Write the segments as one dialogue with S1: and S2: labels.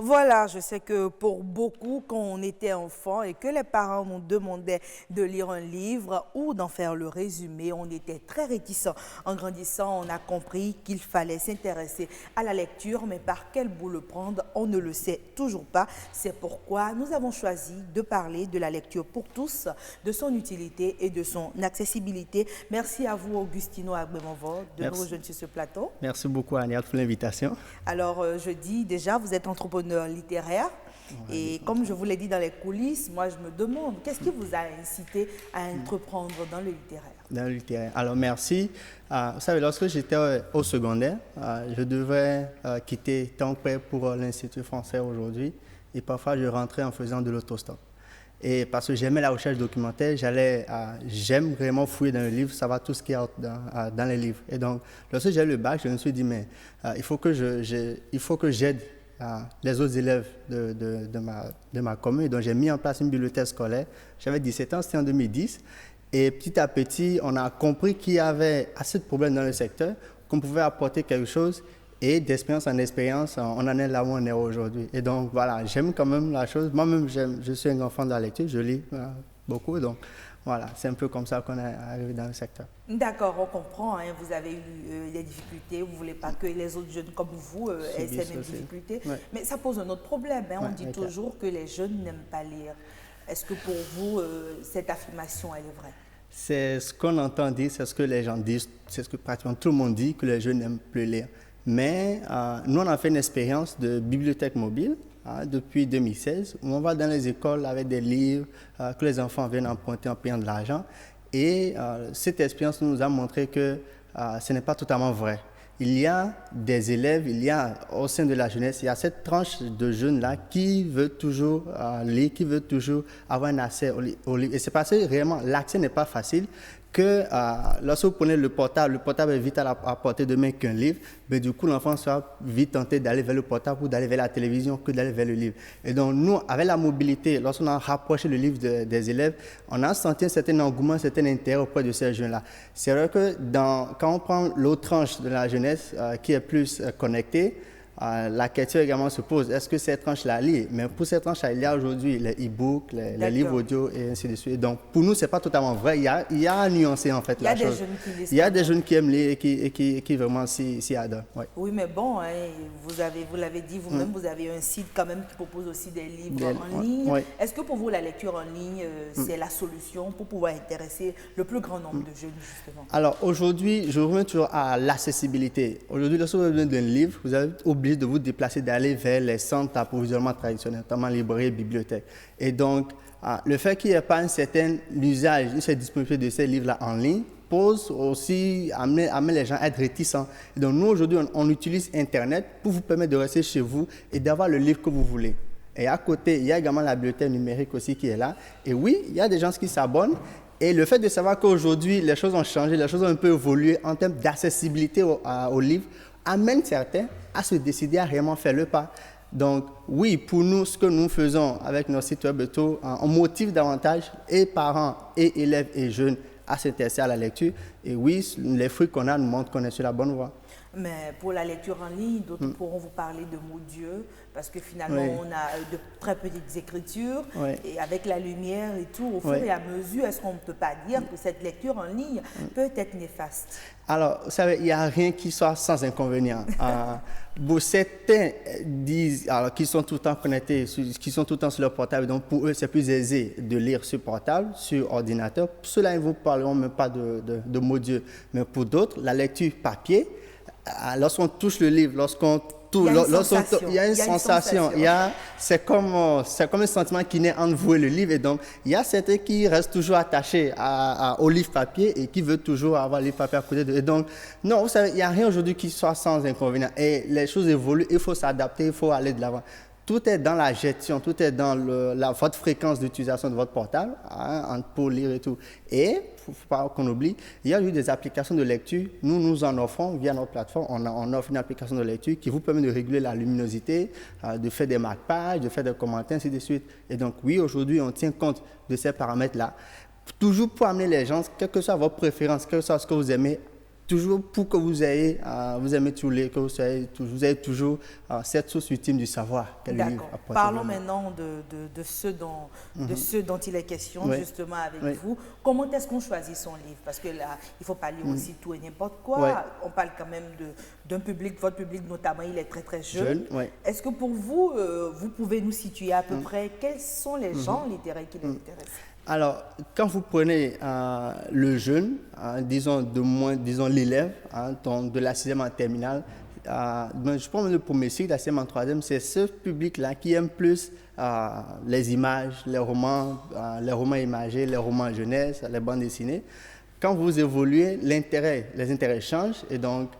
S1: Voilà, je sais que pour beaucoup, quand on était enfant et que les parents nous demandaient de lire un livre ou d'en faire le résumé, on était très réticents. En grandissant, on a compris qu'il fallait s'intéresser à la lecture, mais par quel bout le prendre, on ne le sait toujours pas. C'est pourquoi nous avons choisi de parler de la lecture pour tous, de son utilité et de son accessibilité. Merci à vous, Augustino Agbemovo, de nous rejoindre sur ce plateau.
S2: Merci beaucoup, Agnès, pour l'invitation.
S1: Alors, je dis déjà, vous êtes entrepreneur littéraire. Et comme je vous l'ai dit dans les coulisses, moi, je me demande, qu'est-ce qui vous a incité à entreprendre dans le littéraire?
S2: Dans le littéraire. Alors, merci. Vous savez, lorsque j'étais au secondaire, je devais quitter temps prêt pour l'Institut français aujourd'hui. Et parfois, je rentrais en faisant de l'autostop. Et parce que j'aimais la recherche documentaire, j'aime vraiment fouiller dans le livre, savoir tout ce qu'il y a dans les livres. Et donc, lorsque j'ai eu le bac, je me suis dit, mais il faut que j'aide les autres élèves de ma commune. Donc, j'ai mis en place une bibliothèque scolaire. J'avais 17 ans, c'était en 2010. Et petit à petit, on a compris qu'il y avait assez de problèmes dans le secteur, qu'on pouvait apporter quelque chose. Et d'expérience en expérience, on en est là où on est aujourd'hui. Et donc, voilà, j'aime quand même la chose. Moi-même, je suis un enfant de la lecture, je lis beaucoup. Donc, voilà, c'est un peu comme ça qu'on est arrivé dans le secteur.
S1: D'accord, on comprend. Hein, vous avez eu des difficultés. Vous ne voulez pas que les autres jeunes comme vous aient ces mêmes difficultés. Ouais. Mais ça pose un autre problème. Hein, on dit toujours que les jeunes n'aiment pas lire. Est-ce que pour vous, cette affirmation, elle est vraie?
S2: C'est ce qu'on entend dire, c'est ce que les gens disent, c'est ce que pratiquement tout le monde dit, que les jeunes n'aiment plus lire. Mais nous, on a fait une expérience de bibliothèque mobile depuis 2016, où on va dans les écoles avec des livres que les enfants viennent emprunter en payant de l'argent. Et cette expérience nous a montré que ce n'est pas totalement vrai. Il y a des élèves, au sein de la jeunesse, il y a cette tranche de jeunes-là qui veut toujours lire, qui veut toujours avoir un accès au livre. Et c'est parce que réellement, l'accès n'est pas facile, que lorsque vous prenez le portable est vite à portée de main qu'un livre, mais du coup, l'enfant sera vite tenté d'aller vers le portable ou d'aller vers la télévision que d'aller vers le livre. Et donc, nous, avec la mobilité, lorsqu'on a rapproché le livre des élèves, on a senti un certain engouement, un certain intérêt auprès de ces jeunes-là. C'est vrai que quand on prend l'autre tranche de la jeunesse qui est plus connectée, la question également se pose, est-ce que cette tranche-là lit? Mais pour cette tranche-là, il y a aujourd'hui les e-books, les livres audio et ainsi de suite. Donc, pour nous, ce n'est pas totalement vrai. Il y a à nuancer, en fait, la chose. Il y a des jeunes qui aiment lire et qui vraiment s'y adorent. Ouais.
S1: Oui, mais bon, hein, vous l'avez dit vous-même, vous avez un site quand même qui propose aussi des livres en ligne. Ouais. Est-ce que pour vous, la lecture en ligne, c'est la solution pour pouvoir intéresser le plus grand nombre de jeunes, justement?
S2: Alors, aujourd'hui, je reviens toujours à l'accessibilité. Aujourd'hui, lorsque vous avez besoin d'un livre, vous avez obligé de vous déplacer, d'aller vers les centres d'approvisionnement traditionnels, notamment librairies et bibliothèques. Et donc, le fait qu'il n'y ait pas un certain usage, une disponibilité de ces livres-là en ligne, pose aussi, amène les gens à être réticents. Et donc, nous, aujourd'hui, on utilise Internet pour vous permettre de rester chez vous et d'avoir le livre que vous voulez. Et à côté, il y a également la bibliothèque numérique aussi qui est là. Et oui, il y a des gens qui s'abonnent. Et le fait de savoir qu'aujourd'hui, les choses ont changé, les choses ont un peu évolué en termes d'accessibilité aux livres, amène certains à se décider à réellement faire le pas. Donc, oui, pour nous, ce que nous faisons avec notre site web, on motive davantage et parents, et élèves, et jeunes à s'intéresser à la lecture. Et oui, les fruits qu'on a nous montrent qu'on est sur la bonne voie.
S1: Mais pour la lecture en ligne, d'autres pourront vous parler de mots Dieu, parce que finalement, on a de très petites écritures, et avec la lumière et tout, au fur et à mesure, est-ce qu'on ne peut pas dire que cette lecture en ligne peut être néfaste?
S2: Alors, vous savez, il n'y a rien qui soit sans inconvénient. Certains disent, qui sont tout le temps connectés, qui sont tout le temps sur leur portable, donc pour eux, c'est plus aisé de lire sur portable, sur ordinateur. Pour ceux-là, ils ne vous parleront même pas de mots Dieu. Mais pour d'autres, la lecture papier, lorsqu'on touche le livre, il y a une sensation. C'est comme un sentiment qui naît entre vous et le livre. Et donc, il y a certains qui restent toujours attachés au livre papier et qui veulent toujours avoir le livre papier à côté d'eux. Et donc, non, vous savez, il n'y a rien aujourd'hui qui soit sans inconvénient. Et les choses évoluent, il faut s'adapter, il faut aller de l'avant. Tout est dans la gestion, tout est dans votre fréquence d'utilisation de votre portable pour lire et tout. Et, il ne faut pas qu'on oublie, il y a eu des applications de lecture. Nous en offrons via notre plateforme. On offre une application de lecture qui vous permet de réguler la luminosité, de faire des marque-pages, de faire des commentaires, ainsi de suite. Et donc, oui, aujourd'hui, on tient compte de ces paramètres-là. Toujours pour amener les gens, quelle que soit votre préférence, quel que soit ce que vous aimez, toujours pour que vous aimez tous les, que vous ayez toujours cette source ultime du savoir que le livre
S1: D'accord.
S2: apporte.
S1: Parlons maintenant de ceux dont il est question,
S2: Oui.
S1: justement, avec
S2: Oui.
S1: vous. Comment est-ce qu'on choisit son livre? Parce que là, il ne faut pas lire aussi tout et n'importe quoi.
S2: Ouais.
S1: On parle quand même d'un public, votre public notamment, il est très très jeune.
S2: Jeune, ouais.
S1: Est-ce que pour vous, vous pouvez nous situer à peu près quels sont les genres littéraires qui les intéressent?
S2: Alors, quand vous prenez le jeune, disons l'élève, donc de la sixième en terminale, je prends le premier cycle, la sixième en troisième, c'est ce public-là qui aime plus les images, les romans imagés, les romans jeunesse, les bandes dessinées. Quand vous évoluez, les intérêts changent et donc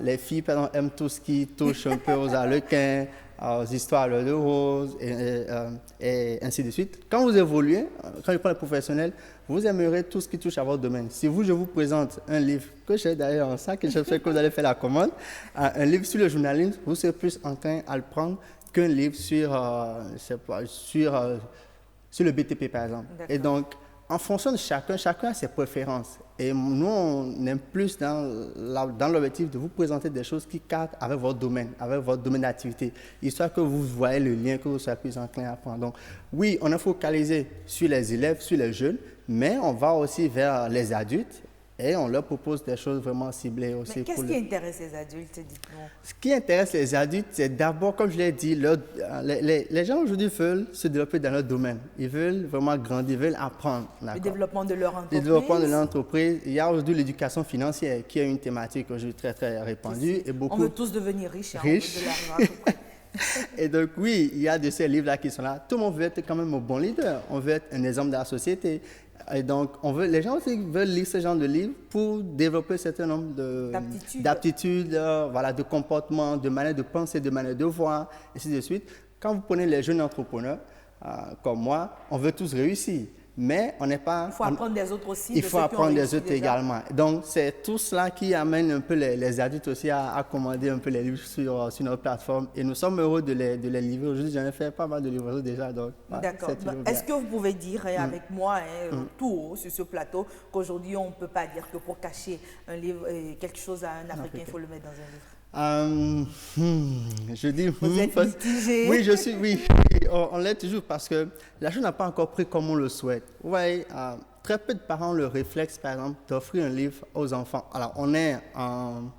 S2: les filles, par exemple, aiment tout ce qui touche un peu aux arlequins, aux histoires de rose et ainsi de suite. Quand vous évoluez, quand je prends les professionnels, vous aimerez tout ce qui touche à votre domaine. Si je vous présente un livre que j'ai d'ailleurs en sac et je sais que vous allez faire la commande, un livre sur le journalisme, vous serez plus enclin à le prendre qu'un livre sur le BTP par exemple. Et donc, en fonction de chacun a ses préférences. Et nous, on est plus dans l'objectif de vous présenter des choses qui cadrent avec votre domaine d'activité, histoire que vous voyez le lien, que vous soyez plus enclin à prendre. Donc, oui, on est focalisé sur les élèves, sur les jeunes, mais on va aussi vers les adultes et on leur propose des choses vraiment ciblées aussi.
S1: Mais qu'est-ce qui intéresse les adultes, dites-nous?
S2: Ce qui intéresse les adultes, c'est d'abord, comme je l'ai dit, les gens aujourd'hui veulent se développer dans leur domaine. Ils veulent vraiment grandir, ils veulent apprendre.
S1: Le développement de leur entreprise.
S2: Le développement de l'entreprise. Il y a aujourd'hui l'éducation financière qui est une thématique aujourd'hui très, très répandue. Et beaucoup...
S1: On veut tous devenir riches.
S2: Riches.
S1: On veut de l'argent à peu près.
S2: Et donc, oui, il y a de ces livres-là qui sont là. Tout le monde veut être quand même un bon leader. On veut être un exemple de la société. Et donc, les gens aussi veulent lire ce genre de livres pour développer un certain nombre d'aptitudes, de comportements, de manière de penser, de manière de voir, et ainsi de suite. Quand vous prenez les jeunes entrepreneurs, comme moi, on veut tous réussir. Mais on n'est pas...
S1: Il faut apprendre des autres aussi.
S2: Il faut apprendre des autres également. Donc, c'est tout cela qui amène un peu les adultes aussi à commander un peu les livres sur notre plateforme. Et nous sommes heureux de les livrer. Aujourd'hui, j'en ai fait pas mal de livres déjà.
S1: D'accord. Est-ce que vous pouvez dire avec moi, tout haut sur ce plateau, qu'aujourd'hui, on ne peut pas dire que pour cacher un livre, quelque chose à un Africain, il faut le mettre dans un livre?
S2: Je dis
S1: vous êtes mitigé.
S2: Oui, on l'est toujours parce que la chose n'a pas encore pris comme on le souhaite. Ouais, très peu de parents ont le réflexe, par exemple, d'offrir un livre aux enfants. Alors, on est en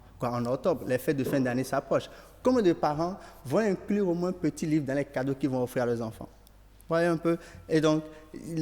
S2: octobre, les fêtes de fin d'année s'approchent. Combien de parents vont inclure au moins un petit livre dans les cadeaux qu'ils vont offrir à leurs enfants? Voyez un peu. Et donc,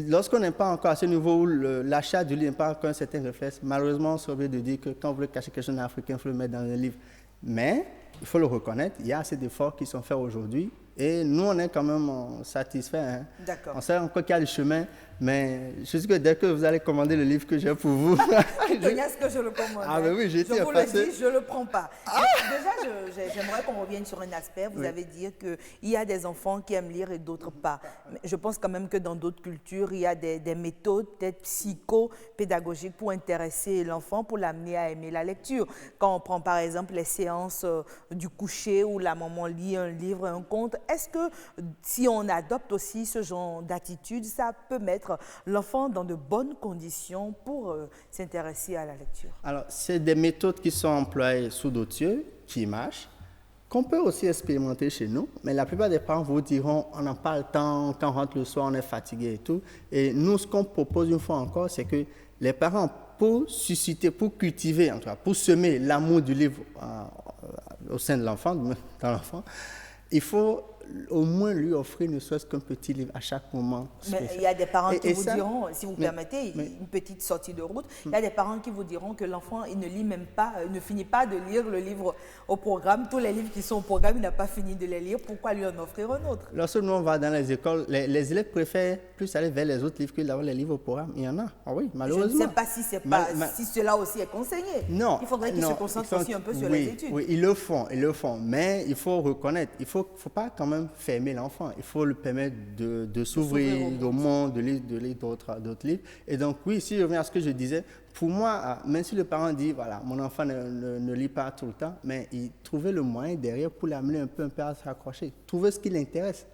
S2: lorsqu'on n'est pas encore à ce niveau où l'achat du livre n'est pas encore un certain réflexe, malheureusement, on serait obligé de dire que quand vous voulez cacher quelque chose d'africain, il faut le mettre dans un livre. Mais, il faut le reconnaître, il y a assez d'efforts qui sont faits aujourd'hui et nous, on est quand même satisfaits. Hein.
S1: D'accord.
S2: On sait encore qu'il y a du chemin, mais je sais que dès que vous allez commander le livre que j'ai pour vous...
S1: Est-ce que je le commande?
S2: Ah, ben oui,
S1: je vous le dis, je ne le prends pas. Déjà, j'aimerais qu'on revienne sur un aspect. Vous avez dit qu'il y a des enfants qui aiment lire et d'autres pas. Mais je pense quand même que dans d'autres cultures, il y a des méthodes peut-être psycho-pédagogiques pour intéresser l'enfant, pour l'amener à aimer la lecture. Quand on prend par exemple les séances du coucher où la maman lit un livre, un conte, est-ce que si on adopte aussi ce genre d'attitude, ça peut mettre l'enfant dans de bonnes conditions pour s'intéresser à la lecture? Alors,
S2: c'est des méthodes qui sont employées sous d'autres yeux, qui marchent, qu'on peut aussi expérimenter chez nous, mais la plupart des parents vous diront on n'a pas le temps, quand on rentre le soir, on est fatigué et tout. Et nous, ce qu'on propose une fois encore, c'est que les parents, pour susciter, pour cultiver, en tout cas, pour semer l'amour du livre au sein de l'enfant, dans l'enfant, il faut au moins lui offrir ne serait-ce qu'un petit livre à chaque moment.
S1: Mais il y a des parents qui vous diront, si vous permettez, une petite sortie de route, il y a des parents qui vous diront que l'enfant, il ne lit même pas, ne finit pas de lire le livre au programme. Tous les livres qui sont au programme, il n'a pas fini de les lire. Pourquoi lui en offrir un autre?
S2: Lorsque nous, on va dans les écoles, les élèves préfèrent plus aller vers les autres livres que d'avoir les livres au programme. Il y en a, oui, malheureusement.
S1: Je ne sais pas si cela aussi est conseillé.
S2: Non.
S1: Il faudrait qu'ils se concentrent aussi un peu sur les études.
S2: Oui, ils le font. Mais il faut reconnaître, il ne faut pas quand même fermer l'enfant. Il faut lui permettre de s'ouvrir au monde, de lire d'autres livres. Et donc, oui, si je reviens à ce que je disais, pour moi, même si le parent dit, voilà, mon enfant ne lit pas tout le temps, mais il trouvait le moyen derrière pour l'amener un peu à se raccrocher. Trouver ce qui l'intéresse.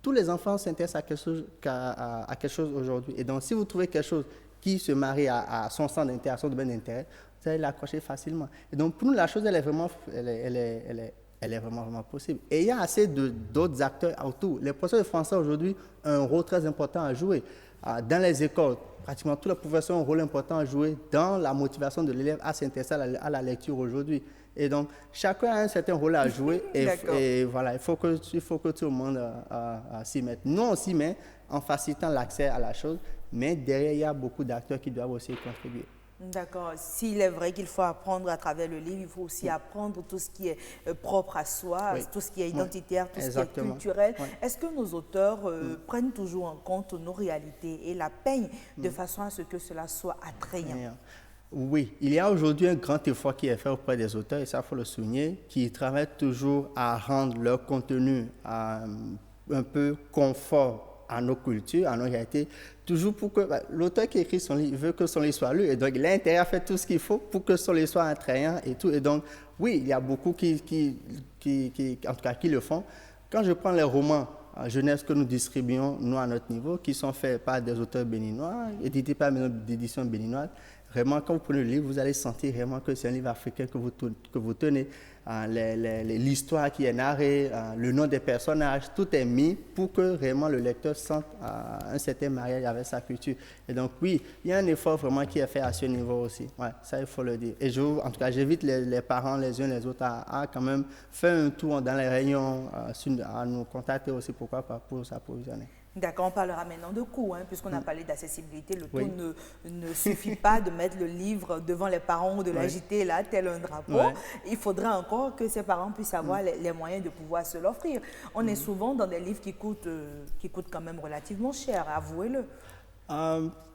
S2: Tous les enfants s'intéressent à quelque chose aujourd'hui. Et donc, si vous trouvez quelque chose qui se marie à son centre d'intérêt, à son domaine d'intérêt, vous allez l'accrocher facilement. Et donc, pour nous, la chose, elle est vraiment, elle est vraiment possible. Et il y a assez d'autres acteurs autour. Les professeurs de français aujourd'hui ont un rôle très important à jouer. Dans les écoles, pratiquement tous les professeurs ont un rôle important à jouer dans la motivation de l'élève à s'intéresser à la lecture aujourd'hui. Et donc, chacun a un certain rôle à jouer. Et voilà, il faut que tout le monde s'y mette. Nous, on s'y met en facilitant l'accès à la chose, mais derrière, il y a beaucoup d'acteurs qui doivent aussi contribuer.
S1: D'accord. S'il est vrai qu'il faut apprendre à travers le livre, il faut aussi apprendre tout ce qui est propre à soi, tout ce qui est identitaire, tout ce qui est culturel. Est-ce que nos auteurs prennent toujours en compte nos réalités et la peignent de façon à ce que cela soit attrayant?
S2: Oui, il y a aujourd'hui un grand effort qui est fait auprès des auteurs, et ça, il faut le souligner, qui travaillent toujours à rendre leur contenu un peu confort à nos cultures, à nos réalités, toujours pour que l'auteur qui écrit son livre veut que son livre soit lu, et donc il a intérêt à faire tout ce qu'il faut pour que son livre soit attrayant et tout. Et donc, oui, il y a beaucoup qui en tout cas, qui le font. Quand je prends les romans jeunesse que nous distribuons, nous, à notre niveau, qui sont faits par des auteurs béninois, édités par une édition béninoise, vraiment, quand vous prenez le livre, vous allez sentir vraiment que c'est un livre africain que vous tenez. L'histoire qui est narrée, le nom des personnages, tout est mis pour que vraiment le lecteur sente un certain mariage avec sa culture. Et donc, oui, il y a un effort vraiment qui est fait à ce niveau aussi. Ouais, ça, il faut le dire. Et en tout cas, j'invite les parents, les uns les autres, à quand même faire un tour dans les réunions, à nous contacter aussi, pourquoi pas, pour s'approvisionner.
S1: D'accord, on parlera maintenant de coût, puisqu'on a parlé d'accessibilité. Le tout ne suffit pas de mettre le livre devant les parents ou de l'agiter là, tel un drapeau. Il faudra encore que ces parents puissent avoir les moyens de pouvoir se l'offrir. On est souvent dans des livres qui coûtent quand même relativement cher, avouez-le.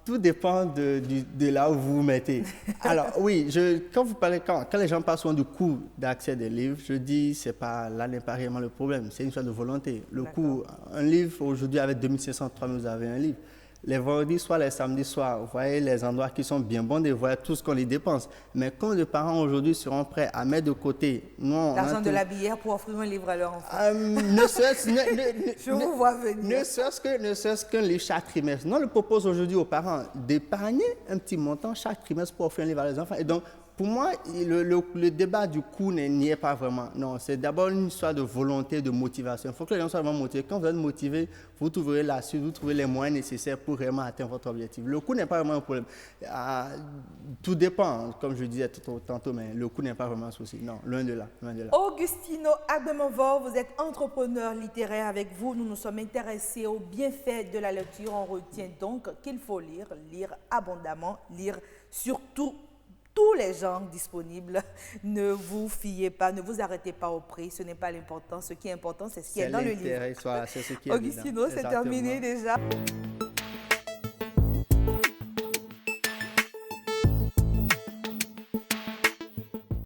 S2: Tout dépend de là où vous vous mettez. Alors oui, quand les gens parlent souvent du coût d'accès des livres, je dis là n'est pas réellement le problème, c'est une chose de volonté. Le coût, un livre aujourd'hui avec 2500, 3000, vous avez un livre. Les vendredis soirs, les samedis soirs, vous voyez les endroits qui sont bien bons, vous voyez tout ce qu'on y dépense. Mais quand les parents aujourd'hui seront prêts à mettre de côté
S1: l'argent de la bière pour offrir un livre à leur enfant.
S2: Je
S1: vous vois venir.
S2: Ne serait-ce qu'un livre chaque trimestre. Non, on le propose aujourd'hui aux parents d'épargner un petit montant chaque trimestre pour offrir un livre à leurs enfants. Et donc, pour moi, le débat du coût n'y est pas vraiment. Non, c'est d'abord une histoire de volonté, de motivation. Il faut que les gens soient vraiment motivés. Quand vous êtes motivé, vous trouverez la suite, vous trouverez les moyens nécessaires pour vraiment atteindre votre objectif. Le coût n'est pas vraiment un problème. Tout dépend, comme je disais tantôt, mais le coût n'est pas vraiment un souci. Non, loin de là.
S1: Augustino Agbemovo, vous êtes entrepreneur littéraire. Avec vous, nous nous sommes intéressés aux bienfaits de la lecture. On retient donc qu'il faut lire abondamment, lire surtout tous les genres disponibles. Ne vous fiez pas, ne vous arrêtez pas au prix, ce n'est pas l'important. Ce qui est important, c'est ce qui est dans le livre.
S2: C'est ce qui est
S1: Augustino, c'est terminé déjà.